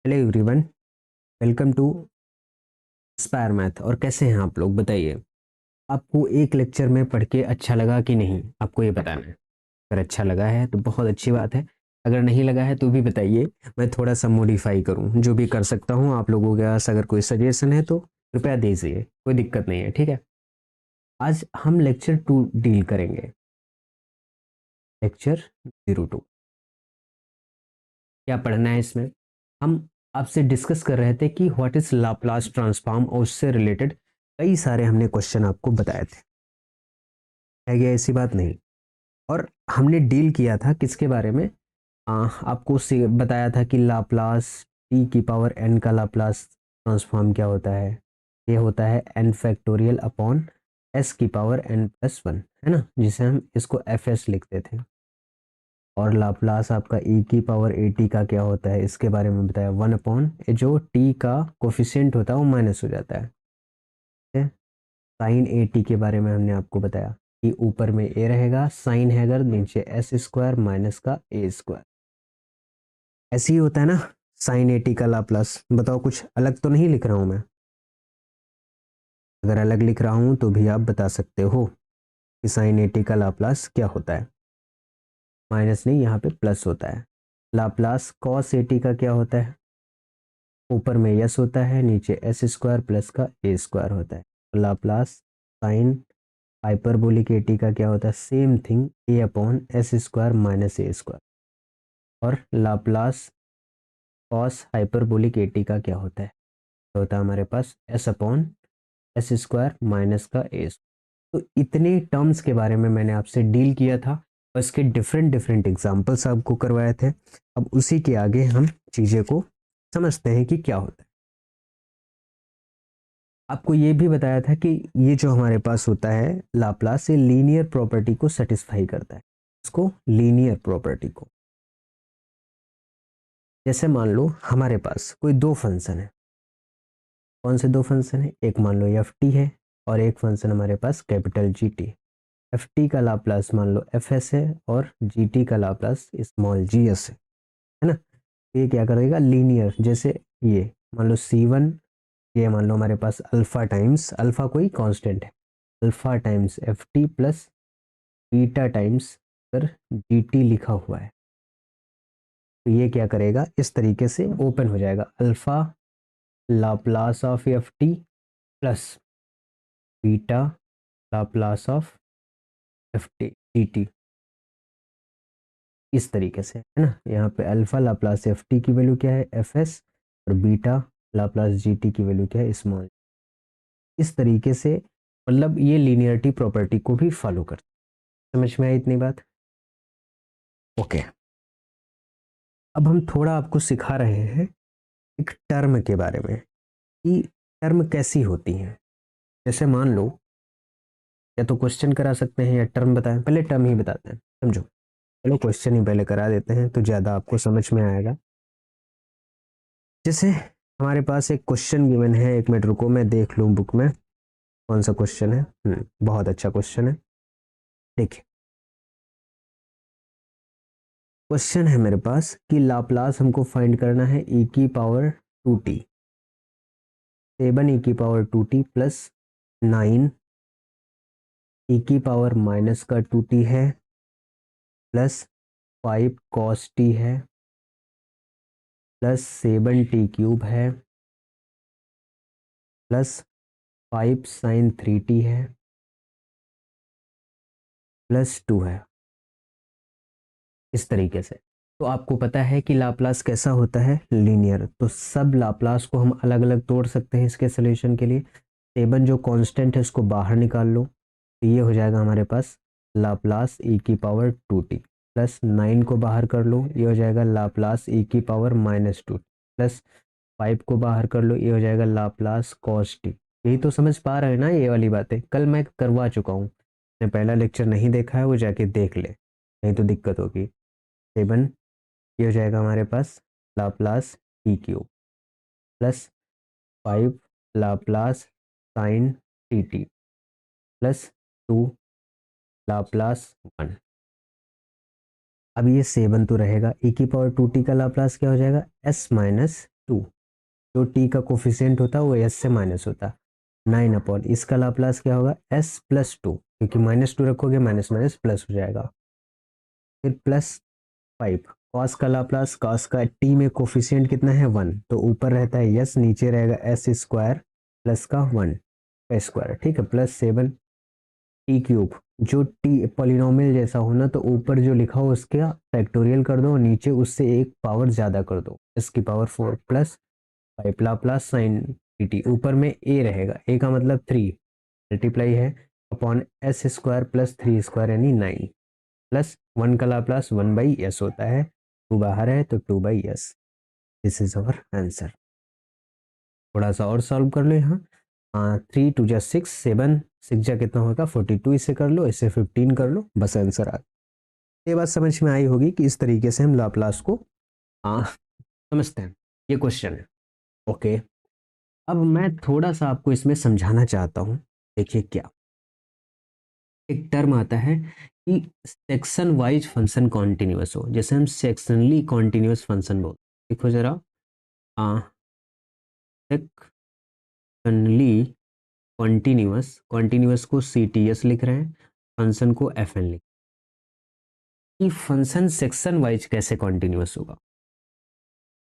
Hello everyone, welcome to Inspire Math. और कैसे हैं आप लोग, बताइए। आपको एक लेक्चर में पढ़ के अच्छा लगा कि नहीं, आपको ये बताना है। अगर अच्छा लगा है तो बहुत अच्छी बात है, अगर नहीं लगा है तो भी बताइए। मैं थोड़ा सा मॉडिफाई करूं, जो भी कर सकता हूं। आप लोगों के पास अगर कोई सजेशन है तो कृपया दीजिए, कोई दिक्कत नहीं है, ठीक है। आज हम लेक्चर 2 डील करेंगे। लेक्चर 02 क्या पढ़ना है इसमें? हम आपसे डिस्कस कर रहे थे कि व्हाट इज लाप्लास ट्रांसफॉर्म, और उससे रिलेटेड कई सारे हमने क्वेश्चन आपको बताए थे। है क्या ऐसी बात? नहीं। और हमने डील किया था किसके बारे में? आपको बताया था कि लाप्लास टी की पावर एन का लाप्लास ट्रांसफॉर्म क्या होता है। ये होता है एन फैक्टोरियल अपॉन एस की पावर एन प्लस वन, है ना, जिसे हम इसको एफ एस लिखते थे। और लाप्लास आपका e की पावर ए टी का क्या होता है, इसके बारे में बताया। वन अपॉन जो t का कोफिशिएंट होता है वो माइनस हो जाता है। ठीक है। साइन ए टी के बारे में हमने आपको बताया कि ऊपर में a रहेगा, साइन है अगर नीचे एस स्क्वायर माइनस का ए स्क्वायर। ऐसे ही होता है ना साइन ए टी का लाप्लास। बताओ, कुछ अलग तो नहीं लिख रहा हूं मैं? अगर अलग लिख रहा हूं तो भी आप बता सकते हो कि साइन ए टी का लाप्लास क्या होता है। माइनस नहीं, यहाँ पे प्लस होता है। लाप्लास कॉस ए टी का क्या होता है? ऊपर में यस होता है, नीचे एस स्क्वायर प्लस का ए स्क्वायर होता है। Laplace sine hyperbolic a t का क्या होता है? Same thing, a upon s square minus a square. और Laplace cos hyperbolic a t का क्या होता है? तो होता है हमारे पास s upon s square minus का ए स्क्वायर। तो इतने टर्म्स के बारे में मैंने आपसे डील किया था और इसके डिफरेंट डिफरेंट एग्जाम्पल्स आपको करवाए थे। अब उसी के आगे हम चीज़ें को समझते हैं कि क्या होता है। आपको ये भी बताया था कि ये जो हमारे पास होता है लाप्लास, ये लीनियर प्रॉपर्टी को सेटिस्फाई करता है। इसको लीनियर प्रॉपर्टी को, जैसे मान लो हमारे पास कोई दो फंक्शन है। कौन से दो फंक्शन है? एक मान लो एफ टी है और एक फंक्शन हमारे पास capital g t. F t का लाप्लास मान लो एफ एस है और जी टी का लाप्लास स्मॉल जी एस है ना। ये क्या करेगा? लीनियर। जैसे ये मान लो सी वन, ये मान लो हमारे पास अल्फा टाइम्स, अल्फा कोई कांस्टेंट है, alpha times F T plus beta times अगर जी टी लिखा हुआ है, तो ये क्या करेगा? इस तरीके से ओपन हो जाएगा। Alpha Laplace of F T plus beta Laplace of F T G T, इस तरीके से, है ना। यहाँ पे अल्फा लाप्लास एफ टी की वैल्यू क्या है? F S. और बीटा लाप्लास जी टी की वैल्यू क्या है? स्मॉल। इस तरीके से मतलब ये लीनियरिटी प्रॉपर्टी को भी फॉलो करता है। समझ में आई इतनी बात? ओके। अब हम थोड़ा आपको सिखा रहे हैं एक टर्म के बारे में कि टर्म कैसी होती हैं। जैसे मान लो, या तो क्वेश्चन करा सकते हैं या टर्म बताएं। पहले टर्म ही बताते हैं, समझो। चलो क्वेश्चन ही पहले करा देते हैं तो ज़्यादा आपको समझ में आएगा। जैसे हमारे पास एक क्वेश्चन गिवन है, एक मिनट रुको मैं देख लूँ बुक में कौन सा क्वेश्चन है। बहुत अच्छा क्वेश्चन है। देखिए, क्वेश्चन है मेरे पास कि लाप्लास हमको फाइंड करना है e की पावर 2t, 7 e की पावर 2t प्लस 9 e की पावर माइनस का 2t है प्लस 5 cos t है प्लस 7t क्यूब है प्लस 5 sin 3t है प्लस 2 है, इस तरीके से। तो आपको पता है कि लाप्लास कैसा होता है? लीनियर। तो सब लाप्लास को हम अलग अलग तोड़ सकते हैं इसके सोल्यूशन के लिए। 7 जो कांस्टेंट है उसको बाहर निकाल लो, तो ये हो जाएगा हमारे पास लाप्लास e की पावर 2t प्लस 9 को बाहर कर लो, ये हो जाएगा लाप्लास e की पावर माइनस 2 प्लस 5 को बाहर कर लो, ये हो जाएगा लाप्लास cos t। यही तो समझ पा रहे हैं ना, ये वाली बातें कल मैं करवा चुका हूँ। मैंने पहला लेक्चर नहीं देखा है वो जाके देख ले, नहीं तो दिक्कत होगी। 7, ये हो जाएगा हमारे पास Laplace t cube plus 5 Laplace sine t t plus 2 Laplace 1। अब ये 7 तो रहेगा, e की पावर 2t का लाप्लास क्या हो जाएगा? s माइनस टू, जो टी का कोफिशिएंट होता है वो एस से माइनस होता है, 9 अपॉन इसका लाप्लास क्या होगा एस प्लस टू, क्योंकि माइनस टू रखोगे माइनस माइनस प्लस हो जाएगा, फिर प्लस 5 कॉस का लाप्लास, कॉस का टी में कोफिशिएंट कितना है 1, तो ऊपर रहता है यस, नीचे रहेगा एस स्क्वायर प्लस का 1 का स्क्वायर, ठीक है, प्लस 7 टी क्यूब, जो टी पॉलिनोमियल जैसा हो ना तो ऊपर जो लिखा हो उसका फैक्टोरियल कर दो और नीचे उससे एक पावर ज्यादा कर दो, एस की power 4 plus 5 Laplace sine t t, ऊपर में ए रहेगा, ए का मतलब 3 मल्टीप्लाई है upon s square plus 3 square यानी 9 प्लस 1 का लाप्लास 1 बाई एस होता है, 2 बाहर है तो 2 by S, this is our answer. थोड़ा सा और सॉल्व कर लो यहाँ, 3 2 जा 6, 7 6 जा कितना होगा 42, इसे कर लो, इसे 15 कर लो, बस आंसर आ, ये बात समझ में आई होगी कि इस तरीके से हम लाप्लास को आ, समझते हैं, ये क्वेश्चन है। ओके, अब मैं थोड़ा सा आपको इसमें समझाना चाहता हूँ, देखिए क्या एक टर्म आता है कि सेक्शन वाइज फंक्शन कॉन्टिन्यूअस हो, जैसे हम सेक्शनली कॉन्टिन्यूअस फंक्शन बोलते, देखो जरा, सेक्शनली कॉन्टिन्यूअस, कॉन्टिन्यूअस को सी टी एस लिख रहे हैं, फंक्शन को एफ एन लिख, कि फंक्शन सेक्शन वाइज कैसे कॉन्टिन्यूअस होगा,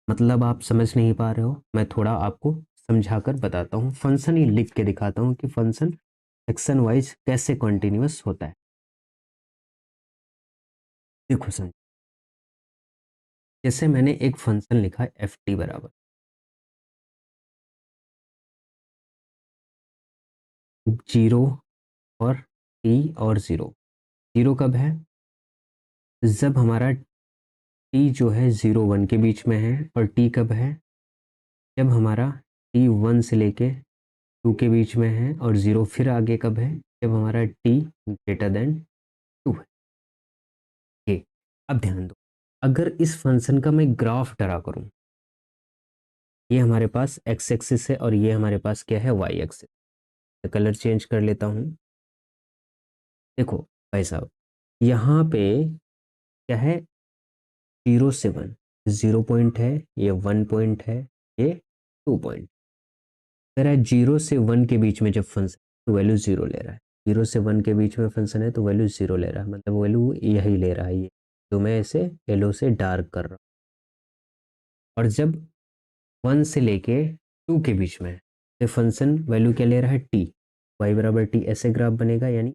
मतलब आप समझ नहीं पा रहे हो, मैं थोड़ा आपको समझाकर बताता हूँ, फंक्शन ही लिख के दिखाता हूँ कि फंक्शन सेक्शन वाइज कैसे कॉन्टिन्यूअस होता है। देखो समझ, जैसे मैंने एक फंक्शन लिखा एफ टी बराबर 0 और टी और 0, 0 कब है, जब हमारा टी जो है 0 1 के बीच में है, और टी कब है, जब हमारा टी 1 से लेके 2 के बीच में है, और 0 फिर आगे कब है, जब हमारा टी ग्रेटर देन 2 है। ये अब ध्यान दो, अगर इस फंक्शन का मैं ग्राफ ड्रा करूं, ये हमारे पास एक्स एक्सिस है और ये हमारे पास क्या है वाई एक्सिस, कलर चेंज कर लेता हूं, देखो भाई साहब, यहाँ पे क्या है, 0 से 1, 0 पॉइंट है, ये 1 पॉइंट है, ये 2 पॉइंट, कह रहा है 0 से 1 के बीच में जब फंक्शन तो वैल्यू 0 ले रहा है, 0 से 1 के बीच में फंक्शन है तो वैल्यू 0 ले रहा है, मतलब वैल्यू यही ले रहा है, ये तो मैं इसे येलो से डार्क कर रहा हूँ, और जब 1 से लेके 2 के बीच में है तो फंक्शन वैल्यू क्या ले रहा है टी, वाई बराबर टी, ऐसे ग्राफ बनेगा, यानी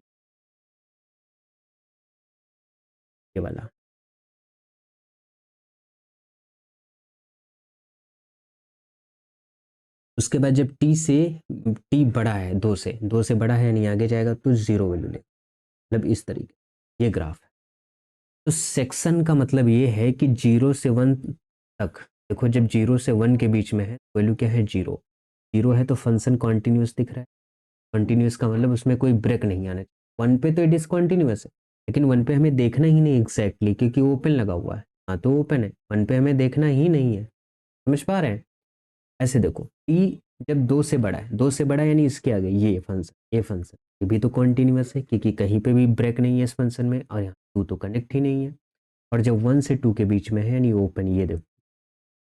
ये वाला, उसके बाद जब टी बड़ा है, 2 से बड़ा है यानी आगे जाएगा तो 0 वैल्यू ले, मतलब इस तरीके ये ग्राफ है। तो सेक्शन का मतलब ये है कि 0 से 1 तक, देखो जब 0 से 1 के बीच में है वैल्यू क्या है 0, 0 है तो फंक्शन कॉन्टिन्यूस दिख रहा है, कॉन्टिन्यूस का मतलब उसमें कोई ब्रेक नहीं आना चाहिए, 1 पे तो डिसकॉन्टिन्यूस है, लेकिन 1 पे हमें देखना ही नहीं एग्जैक्टली क्योंकि ओपन लगा हुआ है, हाँ तो ओपन है, 1 पे हमें देखना ही नहीं है, समझ पा रहे हैं, ऐसे देखो टी जब 2 से बड़ा है, 2 से बड़ा यानी इसके आगे ये फंक्शन ये भी तो कॉन्टिन्यूस है क्योंकि कहीं पे भी ब्रेक नहीं है इस फंक्शन में, और यहाँ 2 तो कनेक्ट ही नहीं है, और जब 1 से 2 के बीच में है यानी ओपन, ये देखो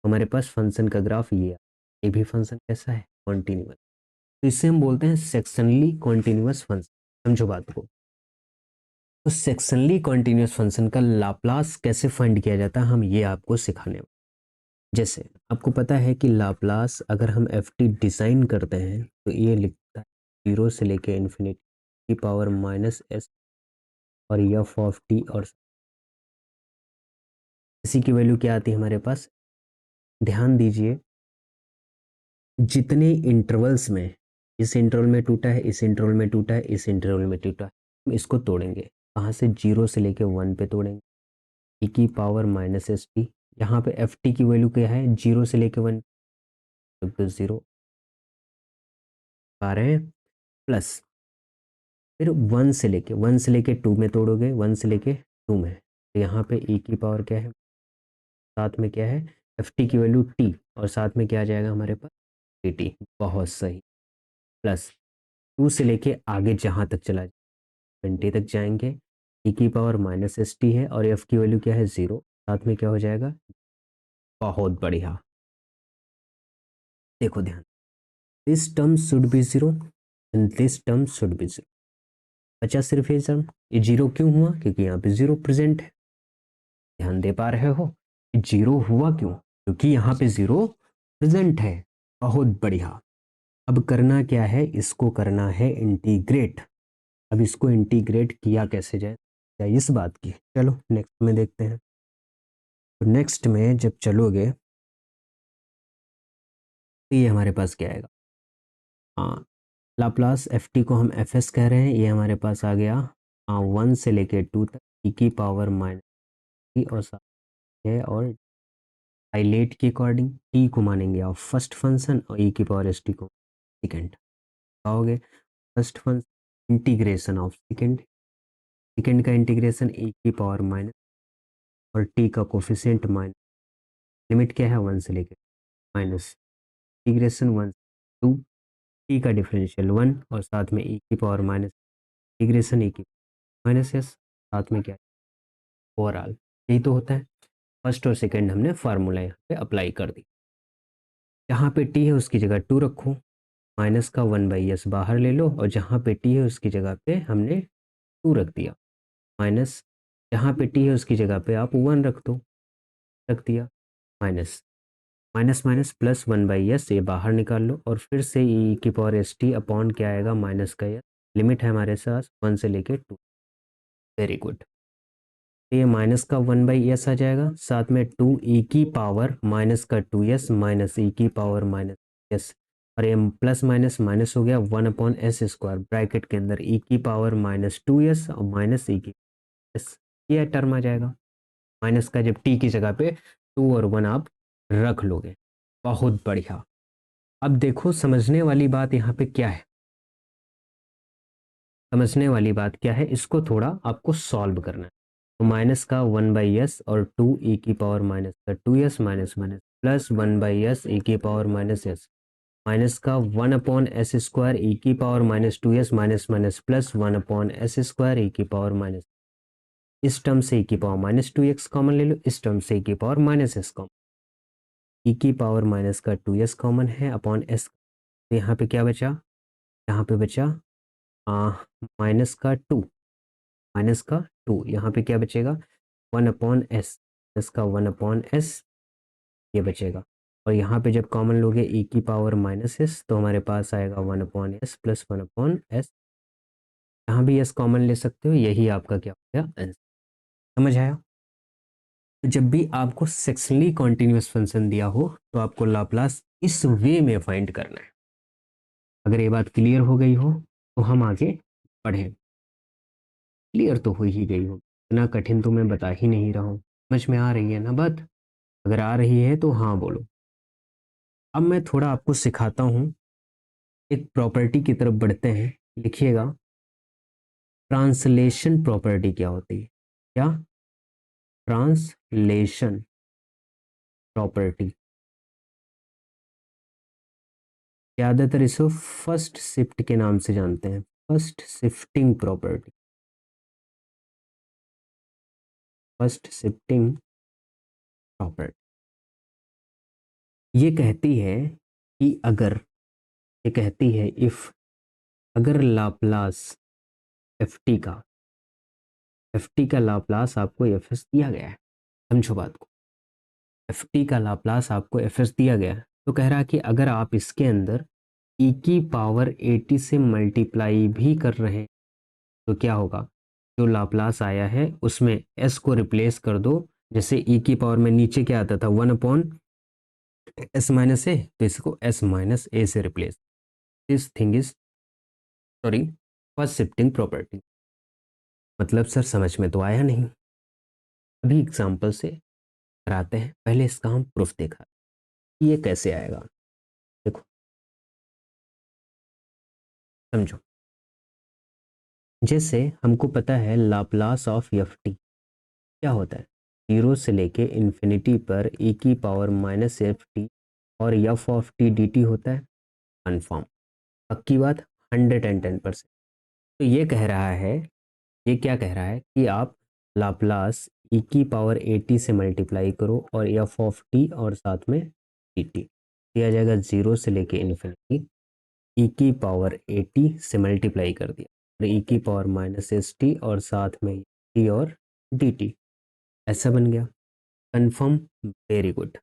हमारे पास फंक्शन का ग्राफ ये है, ये भी फंक्शन कैसा है कॉन्टिन्यूस, तो इससे हम बोलते हैं सेक्शनली कॉन्टिन्यूस फंक्शन, समझो बात को। तो सेक्शनली कॉन्टिन्यूस फंक्शन का लाप्लास कैसे फाइंड किया जाता है हम ये आपको सिखाने वाले, जैसे आपको पता है कि लाप्लास अगर हम एफ टी डिज़ाइन करते हैं तो ये लिखता है 0 से लेके इन्फिनिटी की पावर माइनस एस और एफ ऑफ टी, और इसी की वैल्यू क्या आती है हमारे पास, ध्यान दीजिए, जितने इंटरवल्स में, इस इंटरवल में टूटा है, इस इंटरवल में टूटा है, इस इंटरवल में टूटा है, हम इसको तोड़ेंगे, कहाँ से 0 से लेके 1 पे तोड़ेंगे, ई की पावर माइनस एस टी, यहाँ पे एफ टी की वैल्यू क्या है 0 से लेके 1, तो 0 आ रहे हैं, प्लस फिर 1 से लेके 2 में तोड़ोगे, 1 से लेके 2 में, तो यहाँ पे ई की पावर क्या है, साथ में क्या है एफ टी की वैल्यू टी, और साथ में क्या आ जाएगा हमारे पास टी टी, बहुत सही, प्लस 2 से लेके आगे जहाँ तक चला 20 तक जाएंगे, ई की पावर माइनस एस टी है, और एफ की वैल्यू क्या है 0, साथ में क्या हो जाएगा, बहुत बढ़िया, देखो ध्यान, this term should be zero and this term should be zero. बचा सिर्फ ये टर्म, ये जीरो क्यों हुआ? क्योंकि यहाँ पे जीरो प्रेजेंट है। ध्यान दे पा रहे हो? जीरो हुआ क्यों? क्योंकि यहाँ पे जीरो प्रेजेंट है। बहुत बढ़िया। अब करना क्या है, इसको करना है इंटीग्रेट। अब इसको इंटीग्रेट किया कैसे जाए, क्या इस बात की? चलो नेक्स्ट में देखते हैं। तो नेक्स्ट में जब चलोगे तो ये हमारे पास क्या आएगा? हाँ, लाप्लास एफ टी को हम एफ एस कह रहे हैं, ये हमारे पास आ गया 1 से लेके 2 तक ई की पावर -t और साथ है, और डायलेट के अकॉर्डिंग टी को मानेंगे आप फर्स्ट फंक्शन और ई की पावर एस टी को सेकेंड। पाओगे first function integration of second, second का इंटीग्रेशन ई की पावर माइनस और टी का कोफिशिएंट माइनस, लिमिट क्या है 1 से लेके माइनस इंटीग्रेशन 1 से 2, टी का डिफरेंशियल 1 और साथ में ई की पावर माइनस इंटीग्रेशन ई की माइनस एस, साथ में क्या ओवरऑल। यही तो होता है। फर्स्ट और सेकंड हमने फार्मूला यहाँ पे अप्लाई कर दी। जहाँ पे टी है उसकी जगह 2 रखो, माइनस का 1/s बाहर ले लो, और जहाँ पे टी है उसकी जगह पे हमने 2 रख दिया, माइनस जहाँ पे टी है उसकी जगह पे आप 1 रख दो, रख दिया, minus minus minus plus 1/s ये बाहर निकाल लो, और फिर से ई की पावर एस टी अपॉन क्या आएगा माइनस का एस। लिमिट है हमारे साथ 1 से लेके 2। Very good. तो ये माइनस का 1/s आ जाएगा, साथ में 2 ई की पावर माइनस का 2s माइनस ई की पावर माइनस एस, और ये प्लस माइनस माइनस हो गया 1/s² ब्रैकेट के अंदर ई की पावर -2s और माइनस ई की एस, ये टर्म आ जाएगा माइनस का, जब टी की जगह पे 2 और 1 आप रख लोगे। बहुत बढ़िया। अब देखो समझने वाली बात यहाँ पे क्या है, समझने वाली बात क्या है, इसको थोड़ा आपको सॉल्व करना है। तो माइनस का 1/s और 2 ई की पावर माइनस का 2s minus minus plus 1/s ई की पावर माइनस एस, माइनस का 1/s² ई की power -2s minus minus plus 1/s² ई की पावर माइनस, इस टर्म से ई की पावर -2x कॉमन ले लो, इस टर्म से ई की पावर -s कॉमन, ई की पावर माइनस का 2s कॉमन है अपॉन एस। तो यहाँ पे क्या बचा? यहाँ पे बचा माइनस का 2, माइनस का 2, यहाँ पे क्या बचेगा 1/s, इसका 1/s ये बचेगा, और यहाँ पे जब कॉमन लोगे ई की पावर -s तो हमारे पास आएगा 1/s प्लस 1/s। यहाँ भी s कॉमन ले सकते हो, यही आपका क्या हो गया आंसर। समझ आया? तो जब भी आपको सेक्शनली कॉन्टिन्यूस फंक्शन दिया हो तो आपको लाप्लास इस वे में फाइंड करना है। अगर ये बात क्लियर हो गई हो तो हम आगे बढ़ें। क्लियर तो हो ही गई हो, इतना कठिन तो मैं बता ही नहीं रहा हूँ। समझ में आ रही है ना बात? अगर आ रही है तो हाँ बोलो। अब मैं थोड़ा आपको सिखाता हूँ, एक प्रॉपर्टी की तरफ बढ़ते हैं। लिखिएगा, ट्रांसलेशन प्रॉपर्टी क्या होती है? क्या? ट्रांसलेशन प्रॉपर्टी, ज़्यादातर इसको फर्स्ट शिफ्ट के नाम से जानते हैं, first shifting property, first shifting property. ये कहती है कि अगर, ये कहती है इफ, अगर लाप्लास एफ टी का लाप्लास आपको एफ एस दिया गया है, समझो बात को, एफ टी का लाप्लास आपको एफ एस दिया गया है, तो कह रहा है कि अगर आप इसके अंदर ई की पावर 80 से मल्टीप्लाई भी कर रहे हैं तो क्या होगा? जो लाप्लास आया है उसमें एस को रिप्लेस कर दो, जैसे ई की पावर में नीचे क्या आता था 1/s-a, तो इसको s-a से replace. This thing is, sorry, first shifting property. मतलब सर समझ में तो आया नहीं। अभी एग्जांपल से कराते हैं, पहले इसका हम प्रूफ देखा ये कैसे आएगा। देखो समझो, जैसे हमको पता है लाप्लास ऑफ एफ टी क्या होता है, 0 से लेके इन्फिनिटी पर ई की पावर -f(t) और F of T D T होता है कन्फर्म, पक्की बात 110%। तो ये कह रहा है, ये क्या कह रहा है कि आप लाप्लास ई की पावर 80 से मल्टीप्लाई करो और एफ ऑफ टी और साथ में डी टी, दिया जाएगा 0 से लेके इन्फिनिटी, ई की पावर ए टी से मल्टीप्लाई कर दिया और ई की पावर माइनस एस टी और साथ में टी और डी टी, ऐसा बन गया। Confirm, very good.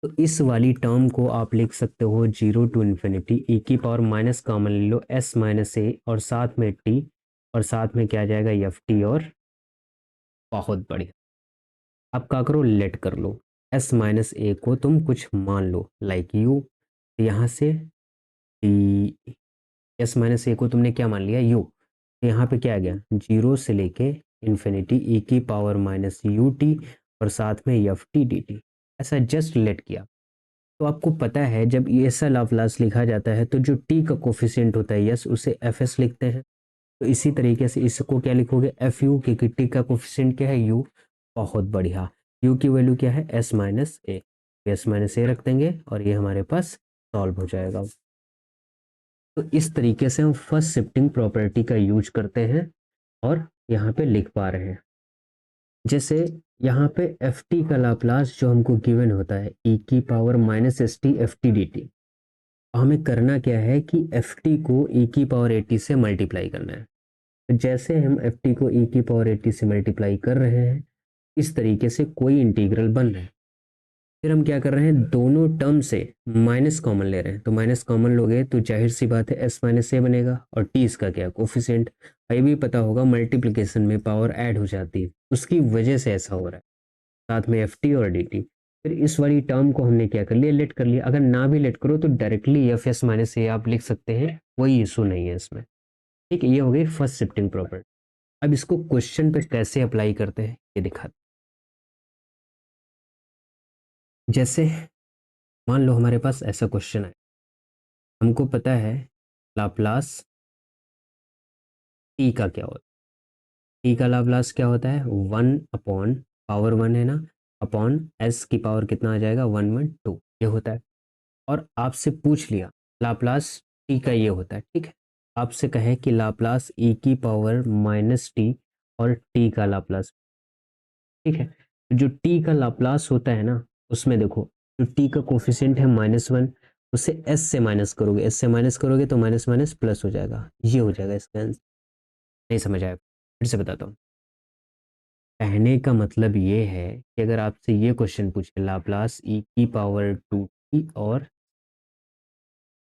तो इस वाली टर्म को आप लिख सकते हो 0 टू इन्फिनिटी ई की पावर माइनस कॉमन ले लो एस माइनस ए और साथ में टी और साथ में क्या आ जाएगा एफ टी और बहुत बढ़िया। अब क्या करो, लेट कर लो, एस माइनस ए को तुम कुछ मान लो लाइक यू, यहाँ से डी, एस माइनस ए को तुमने क्या मान लिया यू, तो यहाँ पे क्या आ गया 0 से लेके इन्फिनिटी ई की पावर माइनस यू टी और साथ में एफ टी डी टी, ऐसा जस्ट लेट किया। तो आपको पता है जब ये ऐसा लाप्लास लिखा जाता है तो जो टी का कोफिशिएंट होता है यस उसे एफ एस लिखते हैं। तो इसी तरीके से इसको क्या लिखोगे एफ यू, क्योंकि टी का कोफिशिएंट क्या है यू। बहुत बढ़िया, यू की वैल्यू क्या है एस माइनस ए, एस माइनस ए रख देंगे और ये हमारे पास सॉल्व हो जाएगा। तो इस तरीके से हम फर्स्ट शिफ्टिंग प्रॉपर्टी का यूज करते हैं और यहाँ पे लिख पा रहे हैं। जैसे यहाँ पे एफ टी का लाप्लास जो हमको गिवन होता है ई की power minus S T f T D T, हमें करना क्या है कि एफ टी को ई की पावर ए टी से मल्टीप्लाई करना है। तो जैसे हम एफ टी को ई की पावर ए टी से मल्टीप्लाई कर रहे हैं इस तरीके से कोई इंटीग्रल बन रहा है। फिर हम क्या कर रहे हैं दोनों टर्म से माइनस कॉमन ले रहे हैं, तो माइनस कॉमन लोगे तो जाहिर सी बात है एस माइनस ए बनेगा और टी इसका क्या कोफिशिएंट, ये भी पता होगा मल्टीप्लिकेशन में पावर ऐड हो जाती है उसकी वजह से ऐसा हो रहा है, साथ में एफ टी और डी टी। फिर इस वाली टर्म को हमने क्या कर लिया लेट कर लिया, अगर ना भी लेट करो तो डायरेक्टली एफ एस माइनस ए आप लिख सकते हैं, कोई इशू नहीं है इसमें। ठीक है, ये हो गई फर्स्ट शिफ्टिंग प्रॉपर्टी। अब इसको क्वेश्चन पे कैसे अप्लाई करते हैं ये दिखाते। जैसे मान लो हमारे पास ऐसा क्वेश्चन है, हमको पता है लाप्लास टी का क्या होता है, टी का लाप्लास क्या होता है 1 अपॉन पावर 1 है ना, अपॉन एस की पावर कितना आ जाएगा 1 1 2 ये होता है। और आपसे पूछ लिया लाप्लास टी का ये होता है, ठीक है, आपसे कहे कि लाप्लास ई की पावर माइनस टी और टी का लाप्लास, ठीक है। तो जो टी का लाप्लास होता है ना उसमें देखो जो टी का कोफिशिएंट है -1, उसे एस से माइनस करोगे, एस से माइनस करोगे तो माइनस माइनस प्लस हो जाएगा, ये हो जाएगा इसका आंसर। नहीं समझ आया, फिर से बताता हूँ। कहने का मतलब ये है कि अगर आपसे ये क्वेश्चन पूछे लाप्लास ई की पावर 2 टी और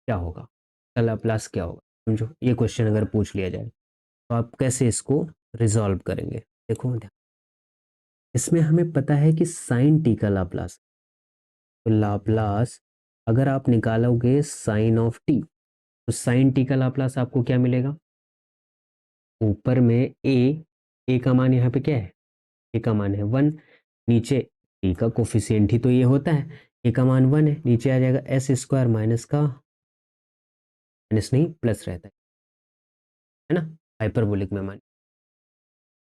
क्या होगा, का लाप्लास क्या होगा, समझो ये क्वेश्चन अगर पूछ लिया जाए तो आप कैसे इसको रिजॉल्व करेंगे। देखो इसमें हमें पता है कि साइन टी का लाप्लास, तो लाप्लास अगर आप निकालोगे साइन ऑफ टी तो साइन टी का लाप्लास आपको क्या मिलेगा, ऊपर में ए का मान यहाँ पे क्या है, ए का मान है 1, नीचे टी का कोफिशिएंट ही तो ये होता है, ए का मान 1 है, नीचे आ जाएगा एस स्क्वायर माइनस का माइनस नहीं प्लस रहता है ना, हाइपरबोलिक में मान।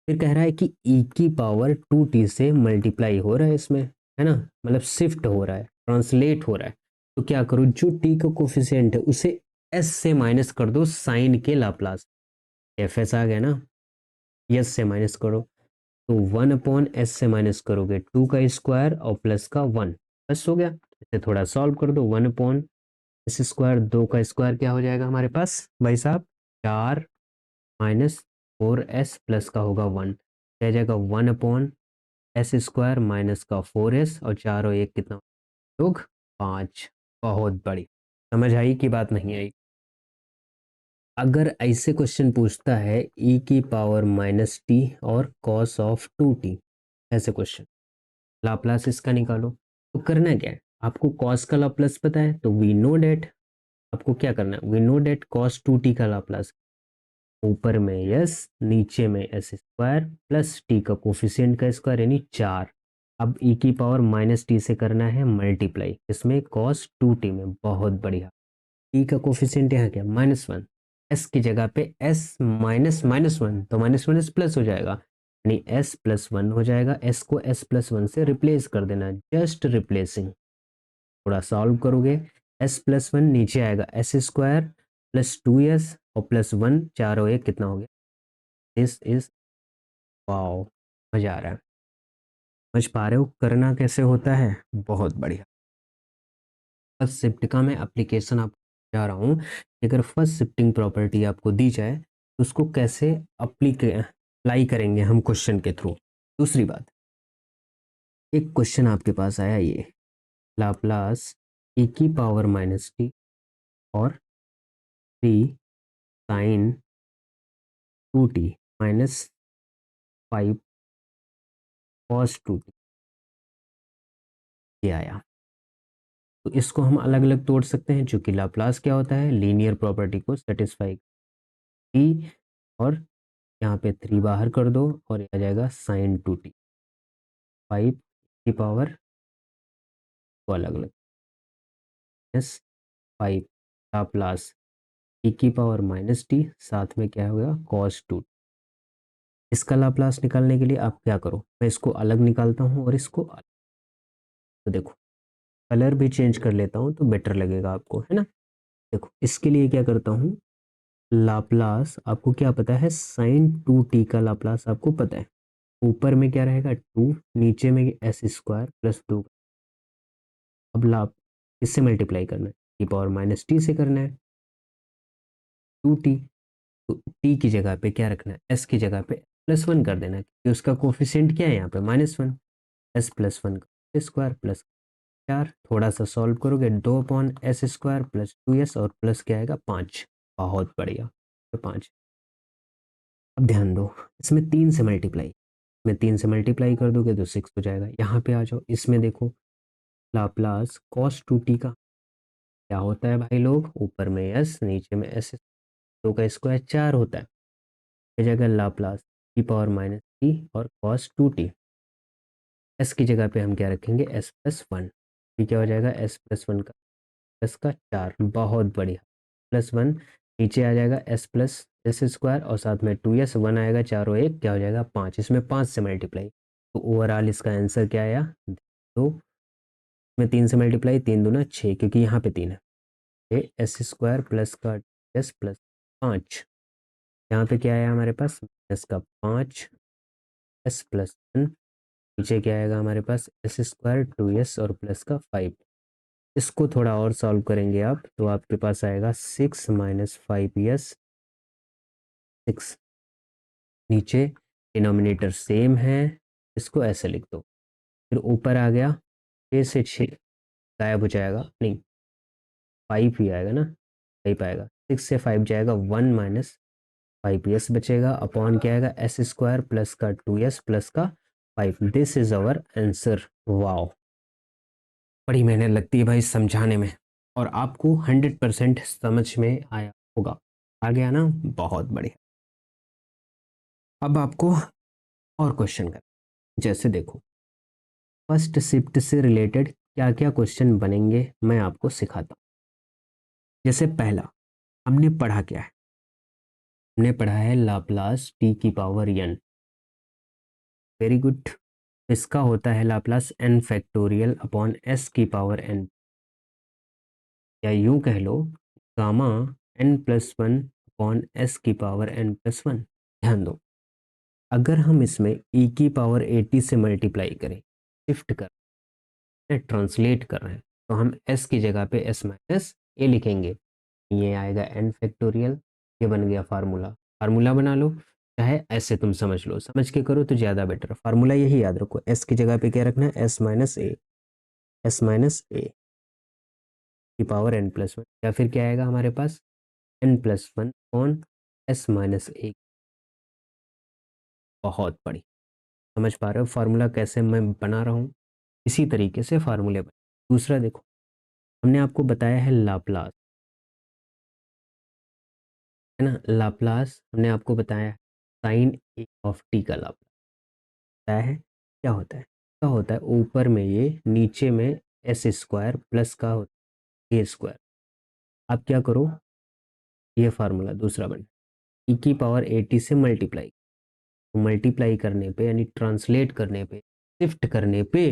फिर कह रहा है कि ई की पावर 2 टी से मल्टीप्लाई हो रहा है इसमें, है ना, मतलब शिफ्ट हो रहा है ट्रांसलेट हो रहा है। तो क्या करो जो टी का कोफिशिएंट है उसे एस से माइनस कर दो साइन के लाप्लास, एफ एस आ गया ना, यस से माइनस करो तो 1 अपॉन एस से माइनस करोगे 2 का स्क्वायर और प्लस का 1, बस हो गया। इसे थोड़ा सॉल्व कर दो 1 अपॉन एस स्क्वायर, 2 का स्क्वायर क्या हो जाएगा हमारे पास भाई साहब 4 माइनस 4 एस प्लस का होगा 1, रह जाएगा 1 अपॉन एस स्क्वायर माइनस का 4 एस और 4 और 1 कितना लोग 5। बहुत बड़ी, समझ आई कि बात नहीं आई। अगर ऐसे क्वेश्चन पूछता है ई की पावर माइनस टी और कॉस ऑफ 2 टी, ऐसे क्वेश्चन लाप्लास इसका निकालो, तो करना क्या है आपको कॉस का लाप्लास पता है तो वी नो डेट, आपको क्या करना है we know that cos 2 t का लाप्लास, ऊपर में यस नीचे में एस स्क्वायर प्लस टी का कोफिशिएंट का स्क्वायर यानी 4। अब ई की पावर माइनस टी से करना है मल्टीप्लाई इसमें कॉस 2 टी में, बहुत बढ़िया। टी का कोफिशिएंट यहाँ क्या -1, एस की जगह पे एस माइनस -1 तो माइनस माइनस प्लस हो जाएगा यानी एस प्लस 1 हो जाएगा, एस को एस प्लस 1 से रिप्लेस कर देना, जस्ट रिप्लेसिंग। थोड़ा सॉल्व करोगे एस प्लस 1 नीचे आएगा एस स्क्वायर प्लस 2 एस और प्लस 1, 4 और 1 कितना हो गया, दिस इज वाओ, मजा आ रहा है। समझ पा रहे हो करना कैसे होता है, बहुत बढ़िया। फर्स्ट शिफ्ट का मैं एप्लीकेशन आपको जा रहा हूँ कि अगर फर्स्ट शिफ्टिंग प्रॉपर्टी आपको दी जाए तो उसको कैसे अप्लाई करेंगे हम क्वेश्चन के थ्रू। दूसरी बात, एक क्वेश्चन आपके पास आया ये लाप्लास e की पावर माइनस टी और 3 sin 2t minus 5 cos 2t ये आया। तो इसको हम अलग अलग तोड़ सकते हैं, क्योंकि लाप्लास क्या होता है, लीनियर प्रॉपर्टी को सेटिस्फाई टी, और यहाँ पे 3 बाहर कर दो और ये आ जाएगा sin 2t 5 की पावर को अलग अलग माइनस 5 लाप्लास e की पावर माइनस टी, साथ में क्या होगा cos 2। इसका लाप्लास निकालने के लिए आप क्या करो, मैं इसको अलग निकालता हूँ और इसको अलग। तो देखो कलर भी चेंज कर लेता हूँ तो बेटर लगेगा आपको, है ना। देखो इसके लिए क्या करता हूँ, लाप्लास आपको क्या पता है, sin 2t का लाप्लास आपको पता है। ऊपर में क्या रहेगा 2, नीचे में s² + 2। अब लाप इससे मल्टीप्लाई करना है, e पावर माइनस टी से करना है 2t। तो t की जगह पे क्या रखना है, s की जगह पे +1 कर देना है, क्योंकि उसका कोफिशिएंट क्या है यहाँ पे -1। s+1 का स्क्वायर प्लस 4, थोड़ा सा सॉल्व करोगे 2/s² + 2s और प्लस क्या आएगा 5। बहुत बढ़िया, तो 5। अब ध्यान दो, इसमें 3 से मल्टीप्लाई, में 3 से मल्टीप्लाई कर दोगे तो 6 हो जाएगा। यहाँ पे आ जाओ, इसमें देखो लाप्लास cos 2t का क्या होता है भाई लोग, ऊपर में s नीचे में s, 2 का स्क्वायर 4 होता है। इस जगह Laplace e power minus T और cos 2t, s की जगह पे हम क्या रखेंगे s+1। ये क्या हो जाएगा s+1 का प्लस का 4, बहुत बढ़िया, +1 नीचे आ जाएगा s+s² और साथ में 2s, 1 आएगा, 4 और 1 क्या हो जाएगा 5, इसमें 5 से मल्टीप्लाई। तो ओवरऑल इसका आंसर क्या आया, तो इसमें 3 से मल्टीप्लाई, 3 दूना 6, क्योंकि यहाँ पे 3 है, s² प्लस का s प्लस 5, यहाँ पे क्या आया हमारे पास s का 5, s+1, नीचे क्या आएगा हमारे पास s² 2s और प्लस का 5। इसको थोड़ा और सॉल्व करेंगे आप तो आपके पास आएगा 6 - 5s 6, नीचे डिनोमिनेटर सेम है, इसको ऐसे लिख दो। फिर ऊपर आ गया 6 से 6 गायब हो जाएगा, नहीं 5 ही आएगा ना, 5 आएगा, 6 से 5 जाएगा 1 - 5s बचेगा, अपॉन क्या आएगा s² प्लस का 2s प्लस का 5। This is our answer. Wow, बड़ी मेहनत लगती है भाई समझाने में, और आपको 100% समझ में आया होगा, आ गया ना, बहुत बढ़िया। अब आपको और क्वेश्चन कर, जैसे देखो फर्स्ट शिफ्ट से रिलेटेड क्या क्या क्वेश्चन बनेंगे मैं आपको सिखाता हूँ। जैसे पहला हमने पढ़ा क्या है, हमने पढ़ा है लाप्लास टी की पावर n। Very good. इसका होता है लाप्लास n अपॉन s की पावर n, या यूं कह लो गामा n+1 अपॉन s की पावर n+1। ध्यान दो, अगर हम इसमें e की पावर 80 से मल्टीप्लाई करें, शिफ्ट कर ट्रांसलेट कर रहे हैं, तो हम s की जगह पे s - a लिखेंगे, ये आएगा n, ये बन गया फार्मूला। फार्मूला बना लो, चाहे ऐसे तुम समझ लो, समझ के करो तो ज़्यादा बेटर। फार्मूला यही याद रखो, s की जगह पे क्या रखना है s - a की पावर n+1, या फिर क्या आएगा हमारे पास n+1 ऑन s - a। बहुत बड़ी, समझ पा रहे हो फार्मूला कैसे मैं बना रहा हूँ, इसी तरीके से फार्मूले बने। दूसरा देखो, हमने आपको बताया है लाप्लास, है ना, लाप्लास हमने आपको बताया है sin a का लाप्लास बताया है, क्या होता है, क्या होता है, ऊपर में ये नीचे में s² प्लस का होता है a²। आप क्या करो, ये फार्मूला दूसरा बन e की पावर 80 से मल्टीप्लाई, तो मल्टीप्लाई करने पे यानी ट्रांसलेट करने पे, शिफ्ट करने पे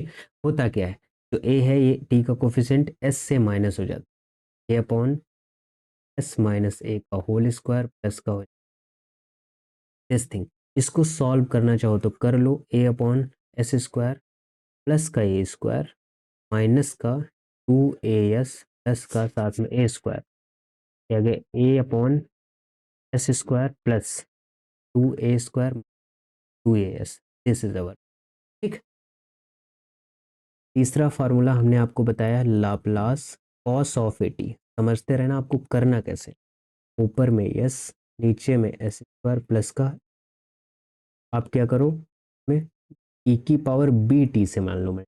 होता क्या है, तो a है, ये t का कोफिशिएंट s से माइनस हो जाता है, a अपॉन s - a का होल स्क्वायर प्लस का हो दिस थिंग। इसको सॉल्व करना चाहो तो कर लो, a अपॉन s² प्लस का a² माइनस का 2as प्लस का साथ में ए स्क्वायर, आगे a upon s square plus 2a² 2as, this is our. ठीक, तीसरा फार्मूला हमने आपको बताया लाप्लास कॉस ऑफ एटी। समझते रहना आपको करना कैसे, ऊपर में एस नीचे में एस स्क्वायर प्लस का आप क्या करो में ई की पावर बी टी से मान लो मैं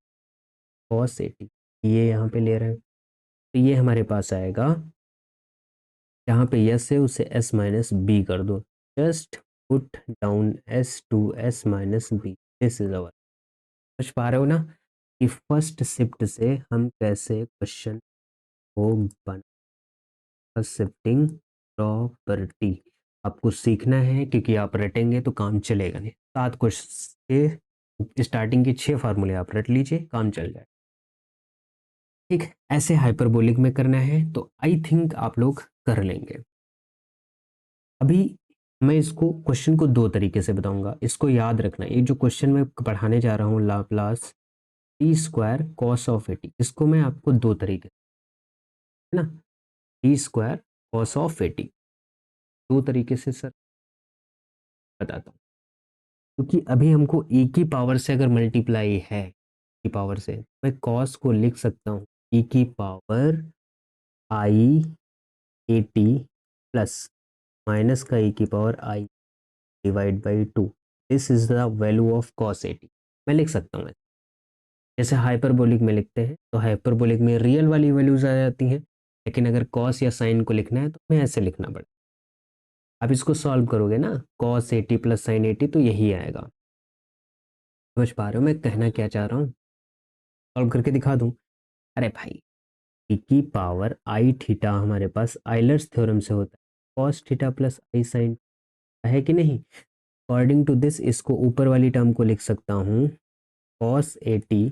कॉस एटी, ये यहाँ पे ले रहे हैं तो ये हमारे पास आएगा, जहाँ पे यस है उसे एस माइनस बी कर दो, just put down s to s minus b, this is our. समझ पा रहे हो ना कि फर्स्ट शिफ्ट से हम कैसे क्वेश्चन को बना, शिफ्टिंग प्रॉपर्टी आपको सीखना है क्योंकि आप रटेंगे तो काम चलेगा नहीं। 7 क्वेश्चन के स्टार्टिंग के 6 फार्मूले आप रट लीजिए, काम चल जाए। ठीक, ऐसे हाइपरबोलिक में करना है तो आई थिंक आप लोग कर लेंगे। अभी मैं इसको क्वेश्चन को 2 तरीके से बताऊंगा, इसको याद रखना। ये जो क्वेश्चन मैं पढ़ाने जा रहा हूँ Laplace T square cos of eighty, इसको मैं आपको 2 तरीके, है ना, T square cos of eighty 2 तरीके से सर बताता हूँ, क्योंकि अभी हमको e की पावर से अगर मल्टीप्लाई है की पावर से, मैं कॉस को लिख सकता हूँ e की power I A T plus minus का e की power I divide by 2, this is the value of cos eighty. मैं लिख सकता हूँ जैसे हाइपरबोलिक में लिखते हैं, तो हाइपरबोलिक में रियल वाली वैल्यूज आ जाती हैं, लेकिन अगर कॉस या साइन को लिखना है तो हमें ऐसे लिखना पड़ेगा। आप इसको सॉल्व करोगे ना, cos eighty plus sign eighty, तो यही आएगा। समझ पा रहे हो मैं कहना क्या चाह रहा हूँ, सॉल्व करके दिखा दूँ? अरे भाई e की पावर आई थीटा हमारे पास आइलर्स थ्योरम से होता है, कॉस थीटा प्लस आई साइन, है कि नहीं? अकॉर्डिंग टू दिस इसको ऊपर वाली टर्म को लिख सकता हूँ कॉस एटी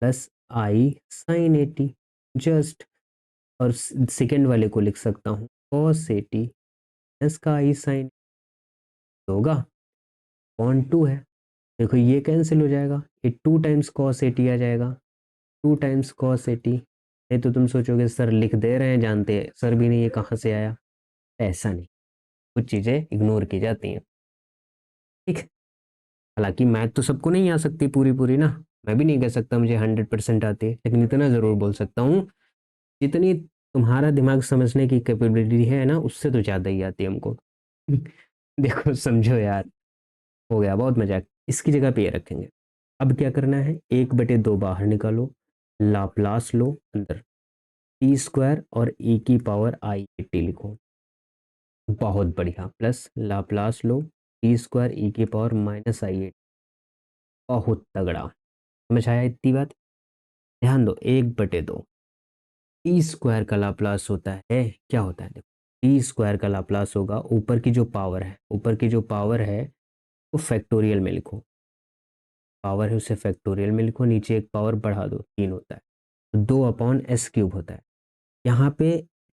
प्लस आई साइन एटी, जस्ट, और सेकेंड वाले को लिख सकता हूँ कॉस एटी प्लस का आई साइन होगा, पॉन 2 है। देखो ये कैंसिल हो जाएगा, ये 2 टाइम्स कॉस एटी आ जाएगा, 2 टाइम्स कॉस एटी। नहीं तो तुम सोचोगे सर लिख दे रहे हैं, जानते हैं सर भी नहीं ये कहाँ से आया, ऐसा नहीं, कुछ चीज़ें इग्नोर की जाती हैं। ठीक, हालांकि मैथ तो सबको नहीं आ सकती पूरी पूरी ना, मैं भी नहीं कह सकता मुझे 100% आती है, लेकिन इतना ज़रूर बोल सकता हूँ जितनी तुम्हारा दिमाग समझने की कैपेबिलिटी है ना, उससे तो ज़्यादा ही आती है हमको। देखो समझो यार, हो गया बहुत मजाक, इसकी जगह पे ये रखेंगे। अब क्या करना है, 1/2 बाहर निकालो, लाप्लास लो अंदर, टी स्क्वायर और e की पावर आई टी लिखो, बहुत बढ़िया, प्लस लाप्लास लो टी स्क्वायर ई की पावर माइनस आई एटी, बहुत तगड़ा। समझ आया इतनी बात? ध्यान दो, 1/2 टी स्क्वायर का लाप्लास होता है, क्या होता है देखो, टी स्क्वायर का लाप्लास होगा ऊपर की जो पावर है, ऊपर की जो पावर है वो फैक्टोरियल में लिखो, पावर है उसे फैक्टोरियल में लिखो, नीचे एक पावर बढ़ा दो, 3 होता है, तो 2/s³ होता है। यहाँ पे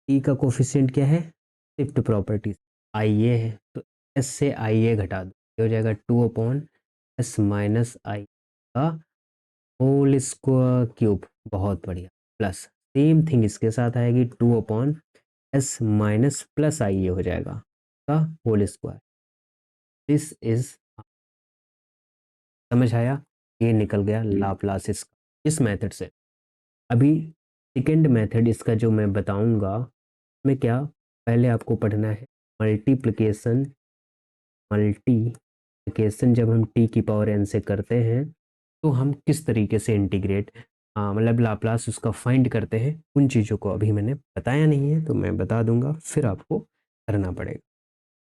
टी का कोफिशिएंट क्या है, शिफ्ट प्रॉपर्टीज आई ए है, तो एस से आई ए घटा दो, ये हो जाएगा 2/s माइनस आई का होल स्क्वायर क्यूब, बहुत बढ़िया, प्लस सेम थिंग इसके साथ आएगी 2/s माइनस प्लस आई ए हो जाएगा का होल स्क्वायर, दिस इज, समझ आया? ये निकल गया लाप्लास इसका, इस मेथड से। अभी सेकेंड मेथड इसका जो मैं बताऊंगा, में क्या पहले आपको पढ़ना है मल्टीप्लिकेशन, मल्टीप्लिकेशन जब हम टी की पावर एन से करते हैं तो हम किस तरीके से इंटीग्रेट, मतलब लाप्लास उसका फाइंड करते हैं, उन चीज़ों को अभी मैंने बताया नहीं है तो मैं बता दूंगा, फिर आपको करना पड़ेगा।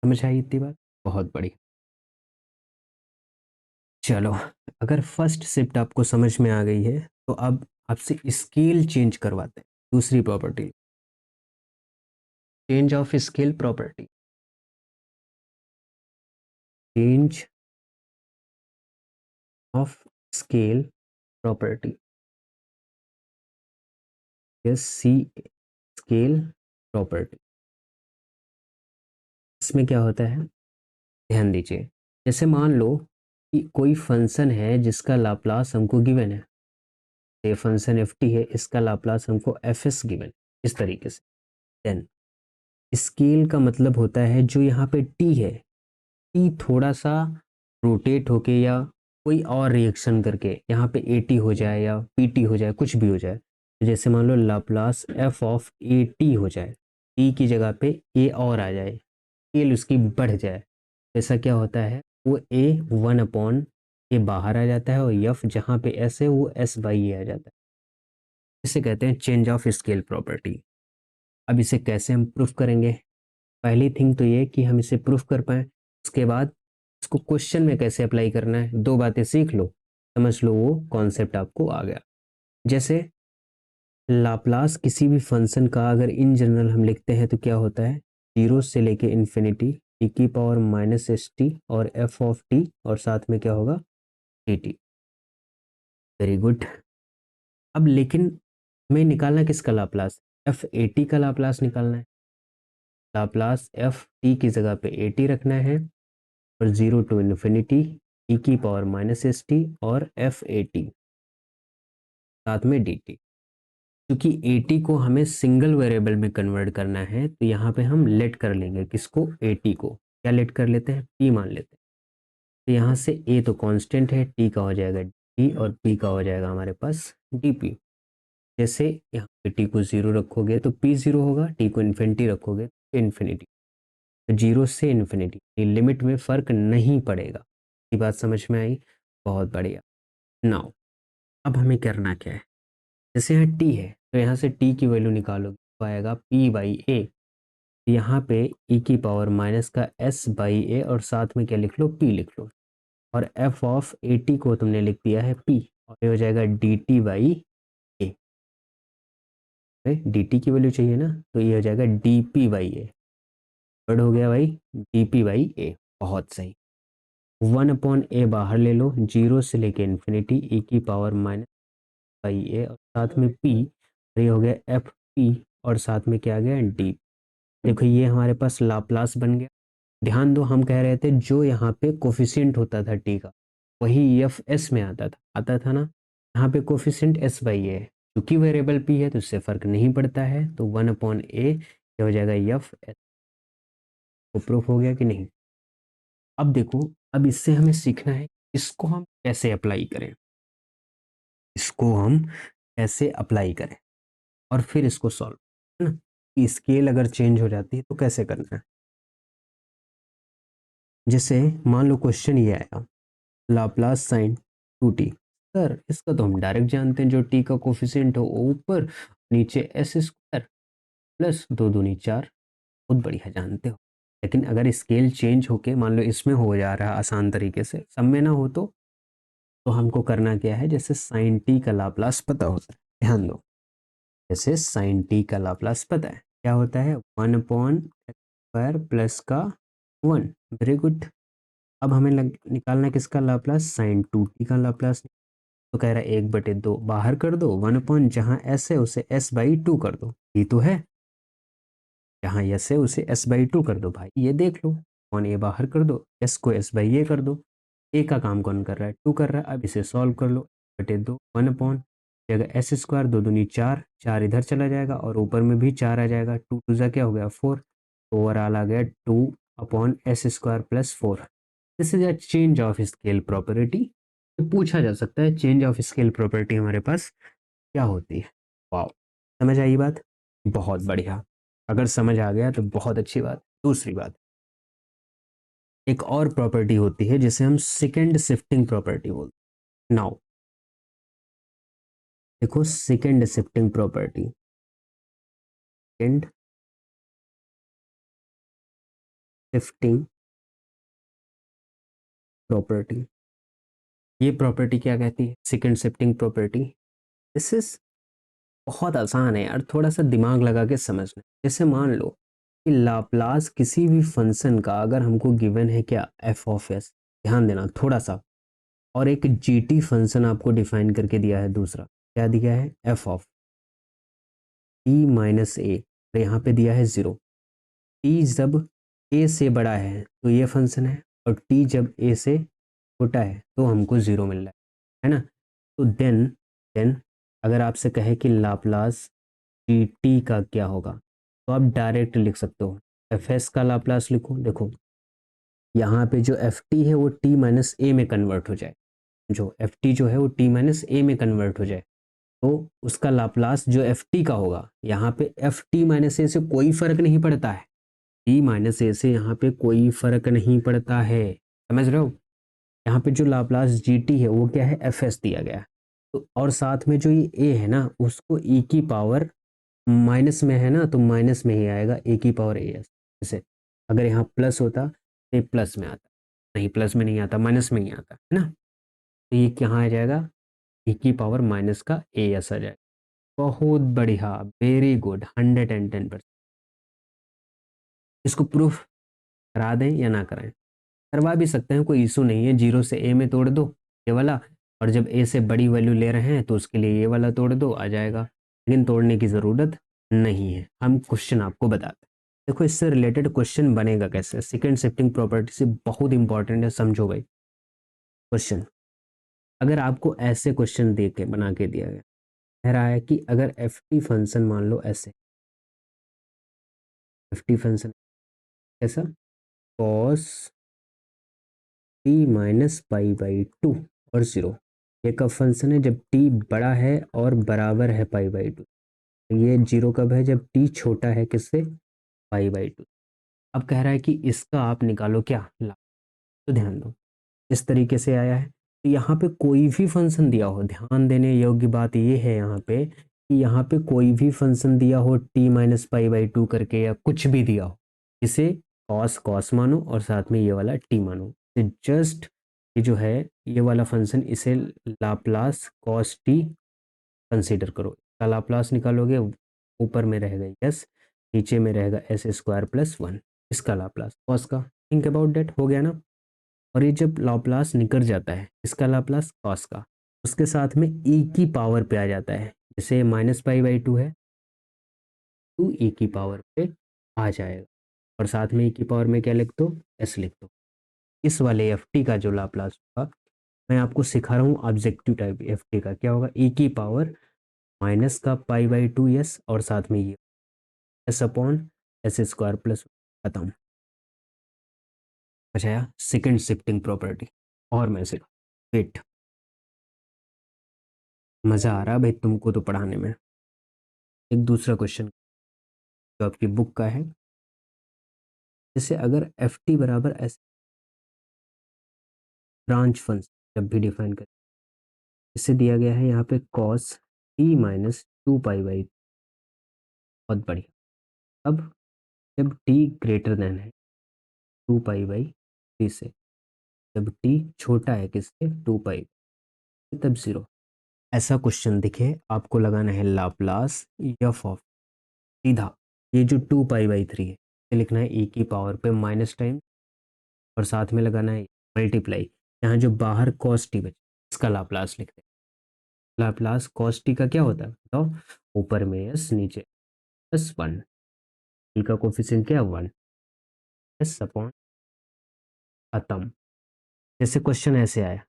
समझ आई इतनी बात? बहुत बढ़िया। चलो, अगर फर्स्ट शिफ्ट आपको समझ में आ गई है तो अब आपसे स्केल चेंज करवाते हैं, दूसरी property, change of scale property, change of scale property, yes see scale property. इसमें क्या होता है, ध्यान दीजिए, जैसे मान लो कि कोई फंक्शन है जिसका लाप्लास हमको गिवन है, ये फंक्शन एफ टी है, इसका लाप्लास हमको एफ एस गिवन है, इस तरीके से। देन स्केल का मतलब होता है जो यहाँ पे टी है, टी थोड़ा सा रोटेट होके या कोई और रिएक्शन करके यहाँ पे ए टी हो जाए या पी टी हो जाए, कुछ भी हो जाए। तो जैसे मान लो Laplace f of a t हो जाए, टी की जगह पे ए और आ जाए, स्केल उसकी बढ़ जाए, ऐसा क्या होता है, वो ए 1 अपॉन ए बाहर आ जाता है और यफ जहाँ पे एस है वो एस बाई ए आ जाता है। इसे कहते हैं चेंज ऑफ स्केल प्रॉपर्टी। अब इसे कैसे हम प्रूफ करेंगे? पहली थिंग तो ये कि हम इसे प्रूफ कर पाए, उसके बाद इसको क्वेश्चन में कैसे अप्लाई करना है, दो बातें सीख लो, समझ लो, वो कॉन्सेप्ट आपको आ गया। जैसे लाप्लास किसी भी फंक्शन का अगर इन जनरल हम लिखते हैं तो क्या होता है, जीरो से लेके इन्फिनिटी टी की पावर माइनस एस टी और एफ ऑफ टी और साथ में क्या होगा टी टी। Very good. अब लेकिन हमें निकालना किसका लाप्लास, एफ ए टी का लाप्लास निकालना है। लाप्लास एफ टी की जगह पे ए टी रखना है और जीरो टू इन्फिनिटी ई की पावर माइनस एस टी और एफ ए टी साथ में डी टी। क्योंकि ए टी को हमें सिंगल वेरिएबल में कन्वर्ट करना है तो यहाँ पे हम लेट कर लेंगे किसको, ए टी को। क्या लेट कर लेते हैं, पी मान लेते हैं। तो यहाँ से ए तो कांस्टेंट है, टी का हो जाएगा डी और पी का हो जाएगा हमारे पास डी पी। जैसे यहाँ पे टी को जीरो रखोगे तो पी जीरो होगा, टी को इन्फिनिटी रखोगे तो इन्फिनिटी। तो जीरो से इन्फिनिटी लिमिट में फर्क नहीं पड़ेगा। ये बात समझ में आई? बहुत बढ़िया। नाउ अब हमें करना क्या है, जैसे यहाँ टी है तो यहाँ से टी की वैल्यू निकालोगे तो आएगा पी बाई ए। यहाँ पे ई की पावर माइनस का एस बाई ए और साथ में क्या लिख लो, पी लिख लो। और एफ ऑफ ए टी को तुमने लिख दिया है पी और ये हो जाएगा D T by A. D T की वैल्यू चाहिए ना, तो ये हो जाएगा D P by A. Word हो गया भाई, डी पी बाई ए। बहुत सही। 1 अपॉन ए बाहर ले लो, जीरो से लेके इन्फिनिटी ई की पावर माइनस बाई ए और साथ में पी, ये हो गया एफ पी और साथ में क्या आ गया डी। देखो ये हमारे पास लाप्लास बन गया। ध्यान दो, हम कह रहे थे जो यहाँ पे कोफिशिएंट होता था टी का वही एफ एस में आता था ना। यहाँ पे कोफिशिएंट एस बाई ए है, क्योंकि वेरिएबल पी है तो इससे फर्क नहीं पड़ता है, तो 1 अपॉन ए हो जाएगा एफ एस। को प्रूफ हो गया कि नहीं? अब देखो, अब इससे हमें सीखना है इसको हम कैसे अप्लाई करें, इसको हम कैसे अप्लाई करें और फिर इसको सॉल्व, है ना, कि स्केल अगर चेंज हो जाती है तो कैसे करना है। जैसे मान लो क्वेश्चन ये आया, Laplace sign to T. Sir इसका तो हम डायरेक्ट जानते हैं, जो टी का कोफिशिएंट हो वो ऊपर, नीचे एस स्क्वायर प्लस दो दूनी चार। बहुत बढ़िया जानते हो। लेकिन अगर स्केल चेंज होके मान लो इसमें हो जा रहा है आसान तरीके से, सब में ना हो तो हमको करना क्या है, जैसे साइन टी का लाप्लास पता होता है, ध्यान दो, जैसे साइन टी का लाप्लास पता है क्या होता है, 1 अपॉन एक्स स्क्वायर प्लस का 1। Very good. अब हमें निकालना किसका लाप्लास, साइन टू टी का लाप्लास। तो कह रहा है 1/2 बाहर कर दो, 1 अपॉन जहाँ एस है उसे एस बाई टू कर दो, ये तो है, जहाँ एस है उसे एस बाई टू कर दो भाई, ये देख लो। कौन ए बाहर कर दो, एस को एस बाई ए कर दो। ए का काम कौन कर रहा है, टू कर रहा है। अब इसे सॉल्व कर लो, 1/2 1 अपॉन जगह एस स्क्वायर दो दूनी चार, चार इधर चला जाएगा और ऊपर में भी चार आ जाएगा, टू टू जा क्या हो गया 4। ओवरऑल आ गया 2 upon s square plus 4। This is a change of scale property. पूछा जा सकता है चेंज ऑफ स्केल प्रॉपर्टी हमारे पास क्या होती है। वाओ, समझ आई बात? बहुत बढ़िया। अगर समझ आ गया तो बहुत अच्छी बात। दूसरी बात, एक और प्रॉपर्टी होती है जिसे हम सेकेंड शिफ्टिंग प्रॉपर्टी बोलते हैं। नाउ देखो, second shifting property, second shifting property, ये प्रॉपर्टी क्या कहती है, second shifting property. This is बहुत आसान है यार, थोड़ा सा दिमाग लगा के समझना। जैसे मान लो कि लाप्लास किसी भी फंक्शन का अगर हमको गिवन है क्या, एफ ऑफ एस, ध्यान देना थोड़ा सा, और एक जीटी फंक्शन आपको डिफाइन करके दिया है, दूसरा क्या दिया है, एफ ऑफ टी माइनस ए, यहाँ पे दिया है 0। टी जब ए से बड़ा है तो ये फंक्शन है, और टी जब ए से छोटा है तो हमको 0 मिल रहा है ना। तो देन अगर आपसे कहे कि लाप्लास जी टी का क्या होगा, तो आप डायरेक्ट लिख सकते हो एफ एस का लाप्लास लिखो। देखो यहाँ पे जो एफ टी है वो टी माइनस ए में कन्वर्ट हो जाए, जो एफ टी जो है वो टी माइनस ए में कन्वर्ट हो जाए, तो उसका लाप्लास जो एफ टी का होगा, यहाँ पे एफ टी माइनस ए से कोई फर्क नहीं पड़ता है, टी माइनस ए से यहाँ पे कोई फर्क नहीं पड़ता है, समझ रहे हो। यहाँ पे जो लाप्लास जी टी है वो क्या है, एफ एस दिया गया है, तो और साथ में जो ये ए है ना उसको ई की पावर माइनस में है ना, तो माइनस में ही आएगा ए की पावर ए एस। जैसे अगर यहाँ प्लस होता तो ये प्लस में आता, नहीं प्लस में नहीं आता, माइनस में ही आता है ना, तो ये कहाँ आ जाएगा, ए की पावर माइनस का ए एस आ जाएगा। बहुत बढ़िया, वेरी गुड, 110%। इसको प्रूफ करा दें या ना कराएं, करवा भी सकते हैं, कोई इशू नहीं है, जीरो से ए में तोड़ दो ये वाला, और जब ए से बड़ी वैल्यू ले रहे हैं तो उसके लिए ये वाला तोड़ दो, आ जाएगा, लेकिन तोड़ने की ज़रूरत नहीं है, हम क्वेश्चन आपको बताते हैं। देखो इससे रिलेटेड क्वेश्चन बनेगा कैसे, सेकंड शिफ्टिंग प्रॉपर्टी से बहुत इंपॉर्टेंट है, समझो भाई। क्वेश्चन, अगर आपको ऐसे क्वेश्चन दे के बना के दिया गया, कह रहा है कि अगर एफ टी फंक्शन मान लो ऐसे, एफ टी फंक्शन कैसा, cos T minus pi by two और जीरो, ये कब फंक्शन है, जब टी बड़ा है और बराबर है पाई बाई टू, ये जीरो कब है, जब टी छोटा है किससे, पाई बाई टू। अब कह रहा है कि इसका आप निकालो क्या लाभ, तो ध्यान दो इस तरीके से आया है, तो यहाँ पे कोई भी फंक्शन दिया हो, ध्यान देने योग्य बात ये है यहाँ पे कि यहाँ पे कोई भी फंक्शन दिया हो T minus pi by two करके या कुछ भी दिया हो, इसे कॉस कॉस मानो और साथ में ये वाला टी मानो, तो जस्ट ये जो है ये वाला फंक्शन इसे लाप्लास कॉस टी कंसीडर करो, इसका लाप्लास निकालोगे, ऊपर में रहेगा यस, नीचे में रहेगा एस स्क्वायर प्लस वन, इसका लाप्लास कॉस का, थिंक अबाउट डेट, हो गया ना। और ये जब लाप्लास निकल जाता है इसका लाप्लास कॉस का, उसके साथ में e की पावर पे आ जाता है, जैसे माइनस पाई बाई टू है, टू e की पावर पे आ जाएगा, और साथ में e की पावर में क्या लिख दो, s लिख दो। इस वाले एफ टी का जो लाप्लास होगा, मैं आपको सिखा रहा हूँ ऑब्जेक्टिव टाइप एफ टी का, क्या होगा, e की पावर माइनस का पाई बाई टू एस और साथ में ये S upon s square plus, खत्म। अच्छा यार, सेकेंड शिफ्टिंग प्रॉपर्टी, और मैं सिखा, वेट, मज़ा आ रहा है भाई तुमको तो पढ़ाने में। एक दूसरा क्वेश्चन जो आपकी बुक का है, जैसे अगर एफ टी बराबर एस, ब्रांच फंक्शन जब भी डिफाइन करें, इससे दिया गया है यहाँ पे cos T minus two pi by, बहुत बढ़िया। अब जब टी ग्रेटर देन है टू पाई बाई थ्री से, जब टी छोटा है किससे, टू पाई, तब जीरो, ऐसा क्वेश्चन दिखे आपको लगाना है लाप्लास एफ ऑफ, सीधा ये जो टू पाई बाई थ्री है ये लिखना है e की पावर पे माइनस टाइम, और साथ में लगाना है मल्टीप्लाई, यहाँ जो बाहर कॉस टी बचे इसका लाप्लास लिखते हैं, लाप्लास कॉस टी का क्या होता है बताओ, ऊपर में एस नीचे प्लस वन, टी का कोफिशिएंट क्या है वन, एस अपॉन खत्म। जैसे क्वेश्चन ऐसे आया,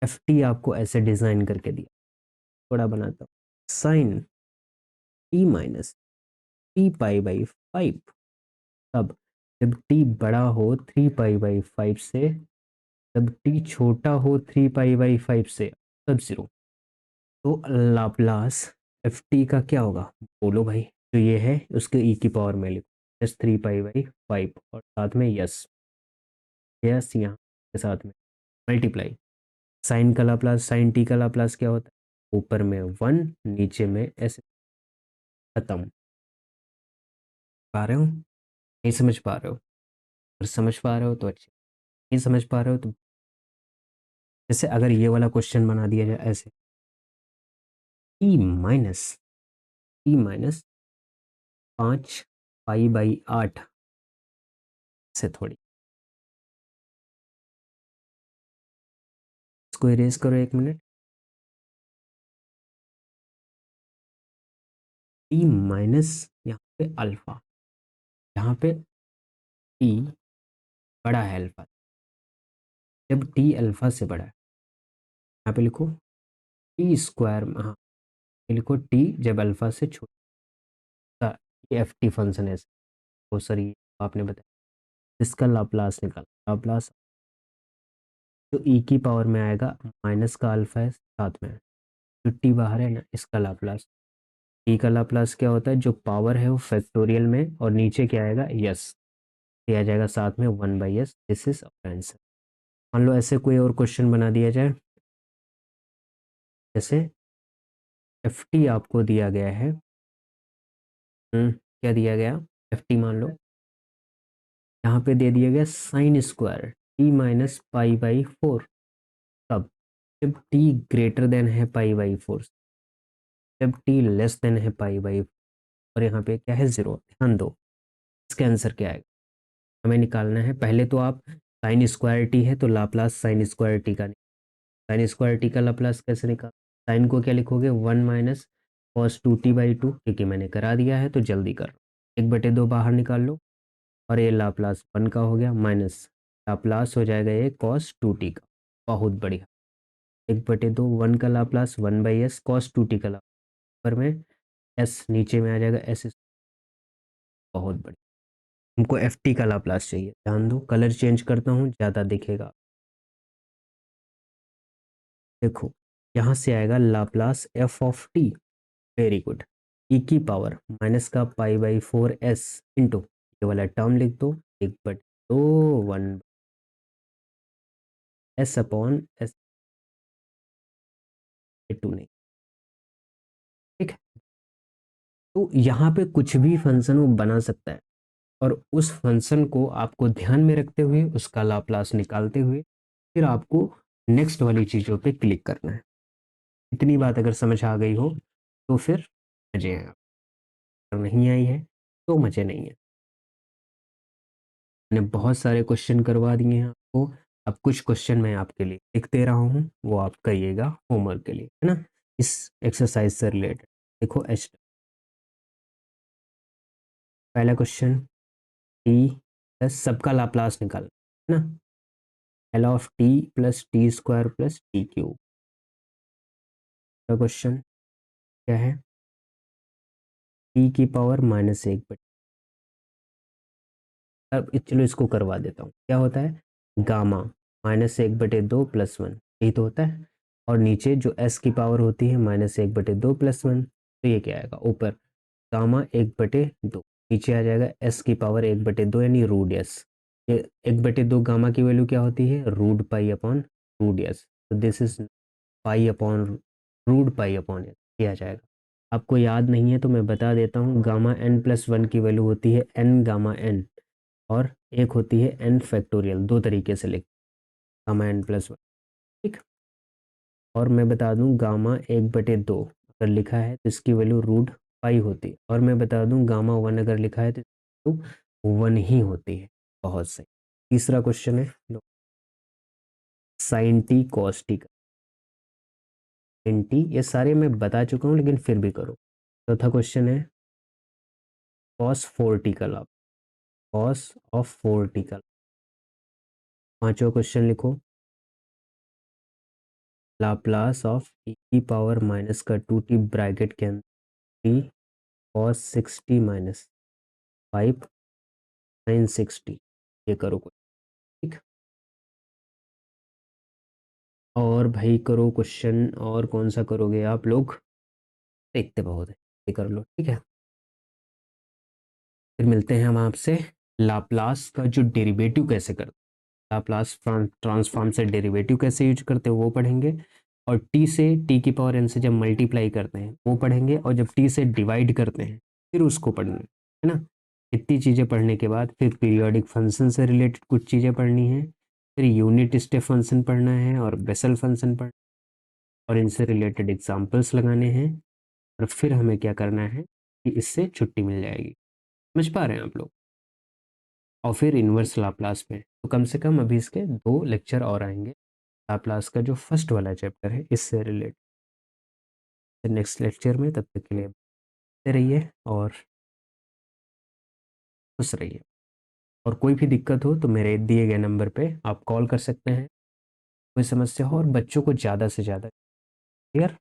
एफ टी आपको ऐसे डिजाइन करके दिया, थोड़ा बनाता हूँ, sine t minus t pi by five, तब जब टी बड़ा हो थ्री पाई बाई फाइव से, जब टी छोटा हो थ्री पाई बाई फाइव से, तब जीरो, तो लाप्लास एफ टी का क्या होगा, बोलो भाई, जो ये है उसके ई की पावर में लिखो, yes three pi by five और साथ में यस, यस यहाँ के साथ में मल्टीप्लाई, साइन का लाप्लास, साइन टी का लाप्लास क्या होता है, ऊपर में वन नीचे में एस, खत्म। पा रहे हो, नहीं समझ पा रहे हो, अगर समझ पा रहे हो तो अच्छे, नहीं समझ पा रहे हो तो, जैसे अगर ये वाला क्वेश्चन बना दिया जाए ऐसे, टी माइनस, टी माइनस पाँच पाई बाई आठ से, थोड़ी इसको इरेज करो एक मिनट, टी माइनस यहाँ पे अल्फा, यहाँ पे टी बड़ा है अल्फा, जब टी अल्फा से बड़ा है, यहाँ पे लिखो टी स्क्वायर, हाँ ये लिखो टी जब अल्फा से छोटा, एफ टी फंक्शन है, वो सर ये आपने बताया, इसका लाप्लास निकाला। लाप्लास तो ई की पावर में आएगा, माइनस का अल्फा है साथ में, जो टी बाहर है ना, इसका लाप्लास। टी का लाप्लास क्या होता है, जो पावर है वो फैक्टोरियल में, और नीचे क्या आएगा, यस, ये आ जाएगा साथ में 1/s। This is answer. मान लो ऐसे कोई और क्वेश्चन बना दिया जाए, जैसे एफ टी आपको दिया गया है, क्या दिया गया, एफ टी मान लो यहाँ पे दे दिया गया sine square T minus pi by four. कब, जब टी ग्रेटर देन है पाई बाई फोर, जब टी लेस देन है पाई बाई, और यहाँ पे क्या है, जीरो। ध्यान दो, इसका आंसर क्या आएगा, हमें निकालना है। पहले तो आप साइन स्क्वायर टी है तो लाप्लास साइन स्क्वायर टी का, साइन स्क्वायर टी का लाप्लास कैसे निकाल, साइन को क्या लिखोगे, 1 - cos 2t/2, क्योंकि मैंने करा दिया है तो जल्दी कर, 1/2 बाहर निकाल लो, और ये लाप्लास 1 का हो गया, माइनस लाप्लास हो जाएगा ये cos 2t का। बहुत बढ़िया, 1/2, 1 का लाप्लास 1/s cos 2t का लाप्लास, ऊपर में s, नीचे में आ जाएगा s। बहुत बढ़िया, हमको एफ टी का लाप्लास चाहिए। ध्यान दो, कलर चेंज करता हूँ, ज़्यादा दिखेगा। देखो, यहाँ से आएगा Laplace f of t, very good, e की पावर माइनस का pi by four s into, ये वाला टर्म लिख दो, 1/2 1 एस अपॉन एस, टू नहीं, ठीक है। तो यहाँ पे कुछ भी फंक्शन वो बना सकता है, और उस फंक्शन को आपको ध्यान में रखते हुए, उसका लाप्लास निकालते हुए, फिर आपको नेक्स्ट वाली चीज़ों पे क्लिक करना है। इतनी बात अगर समझ आ गई हो तो फिर मजे हैं, अगर नहीं आई है तो मजे नहीं है। मैंने बहुत सारे क्वेश्चन करवा दिए हैं आपको, अब कुछ क्वेश्चन मैं आपके लिए लिख दे रहा हूँ, वो आप करिएगा होमवर्क के लिए, है ना, इस एक्सरसाइज से रिलेटेड। देखो एच, पहला क्वेश्चन, टी प्लस सबका लाप्लास निकाल, है ना, L of T plus T square plus T cube का क्वेश्चन क्या है, टी की पावर -1/, अब चलो इसको करवा देता हूँ, क्या होता है, गामा -1/2 + 1, यही तो होता है, और नीचे जो s की पावर होती है -1/2 + 1, तो ये क्या आएगा, ऊपर गामा 1/2, नीचे आ जाएगा s की पावर 1/2 यानी रूट s। ये 1/2 गामा की वैल्यू क्या होती है, root pi upon root s, तो this is pi upon root pi upon s, ये आ जाएगा। आपको याद नहीं है तो मैं बता देता हूँ, गामा n+1 की वैल्यू होती है n गामा n, और एक होती है n फैक्टोरियल, दो तरीके से लिख, गामा n+1, ठीक। और मैं बता दूं गामा 1/2 अगर लिखा है तो इसकी वैल्यू रूट पाई होती है, और मैं बता दूं गामा 1 अगर लिखा है तो 1 ही होती है। बहुत सही। तीसरा क्वेश्चन है, साइन टी कॉस टी का, साइन टी ये सारे मैं बता चुका हूँ लेकिन फिर भी करो। चौथा क्वेश्चन है कॉस 4t का लाभ, कॉस ऑफ 4t का। पांचवा क्वेश्चन लिखो, लाप्लास ऑफ e की पावर माइनस का 2t ब्रैकेट के अंदर t cos 6t minus 5 sin 6t, ये करो कोई, ठीक। और भाई करो क्वेश्चन, और कौन सा करोगे आप लोग, देखते बहुत है, ये कर लो, ठीक है। फिर मिलते हैं हम आपसे, लाप्लास का जो डेरिवेटिव कैसे करते, लाप्लास ट्रांसफॉर्म से डेरिवेटिव कैसे यूज करते हैं वो पढ़ेंगे, और टी से टी की पावर एन से जब मल्टीप्लाई करते हैं वो पढ़ेंगे, और जब टी से डिवाइड करते हैं फिर उसको पढ़ना है ना। इतनी चीज़ें पढ़ने के बाद फिर पीरियोडिक फंक्शन से रिलेटेड कुछ चीज़ें पढ़नी है, फिर यूनिट स्टेप फंक्शन पढ़ना है, और बेसल फंक्शन पढ़ना, और इनसे रिलेटेड एग्जाम्पल्स लगाने हैं, और फिर हमें क्या करना है कि इससे छुट्टी मिल जाएगी। समझ पा रहे हैं आप लोग, और फिर इन्वर्स लाप्लास पे तो कम से कम अभी इसके 2 लेक्चर और आएंगे, लाप्लास का जो फर्स्ट वाला चैप्टर है इससे रिलेटेड। नेक्स्ट लेक्चर में, तब तक के लिए बने रहिए और खुश रहिए, और कोई भी दिक्कत हो तो मेरे दिए गए नंबर पे आप कॉल कर सकते हैं, कोई समस्या हो, और बच्चों को ज़्यादा से ज़्यादा, क्लियर।